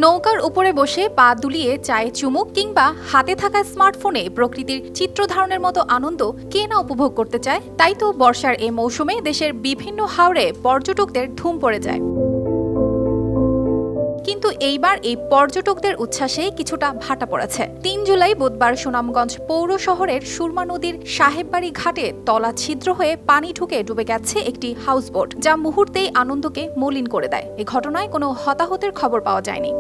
নৌকার উপরে বসে পা দুলিয়ে চায়ে চুমুক কিংবা হাতে থাকা স্মার্টফোনে প্রকৃতির চিত্র ধারণের মতো আনন্দ কে না উপভোগ করতে চায়। তাই তো বর্ষার এই মৌসুমে দেশের বিভিন্ন হাওরে পর্যটকদের ধুম পড়ে যায়। কিন্তু এইবার এই পর্যটকদের উচ্ছ্বাসে কিছুটা ভাটা পড়েছে। ৩ জুলাই বুধবার সুনামগঞ্জ পৌর শহরের সুরমা নদীর সাহেববাড়ি ঘাটে তলা ছিদ্র হয়ে পানি ঢুকে ডুবে গেছে একটি হাউসবোট, যা মুহূর্তেই আনন্দকে মলিন করে দেয়। এ ঘটনায় কোনো হতাহতের খবর পাওয়া যায়নি।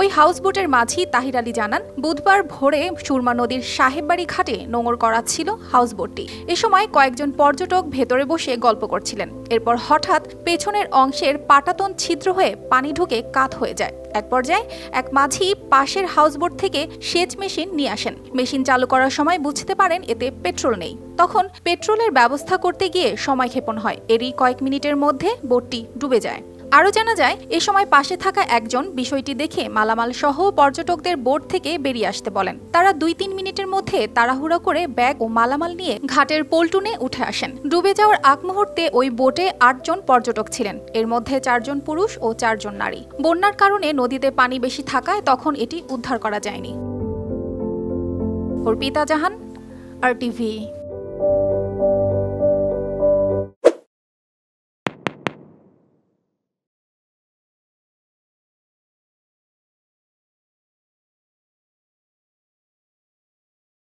ওই হাউসবোটের মাঝি তাহির আলী জানান, বুধবার ভোরে সুরমা নদীর সাহেববাড়ি ঘাটে নোঙর করা ছিল হাউসবোটটি। এ সময় কয়েকজন পর্যটক ভেতরে বসে গল্প করছিলেন। এরপর হঠাৎ পেছনের অংশের পাটাতন ছিদ্র হয়ে পানি ঢুকে কাত হয়ে যায়। এক পর্যায়ে এক মাঝি পাশের হাউসবোট থেকে সেচ মেশিন নিয়ে আসেন। মেশিন চালু করার সময় বুঝতে পারেন এতে পেট্রোল নেই। তখন পেট্রোলের ব্যবস্থা করতে গিয়ে সময় ক্ষেপণ হয়। এরই কয়েক মিনিটের মধ্যে বোটটি ডুবে যায়। আরও জানা যায়, এ সময় পাশে থাকা একজন বিষয়টি দেখে মালামাল সহ পর্যটকদের বোট থেকে বেরিয়ে আসতে বলেন। তারা ২-৩ মিনিটের মধ্যে তাড়াহুড়ো করে ব্যাগ ও মালামাল নিয়ে ঘাটের পল্টুনে উঠে আসেন। ডুবে যাওয়ার আগ মুহূর্তে ওই বোটে ৮ জন পর্যটক ছিলেন। এর মধ্যে ৪ জন পুরুষ ও ৪ জন নারী। বন্যার কারণে নদীতে পানি বেশি থাকায় তখন এটি উদ্ধার করা যায়নি। অর্পিতা জাহান, RTV।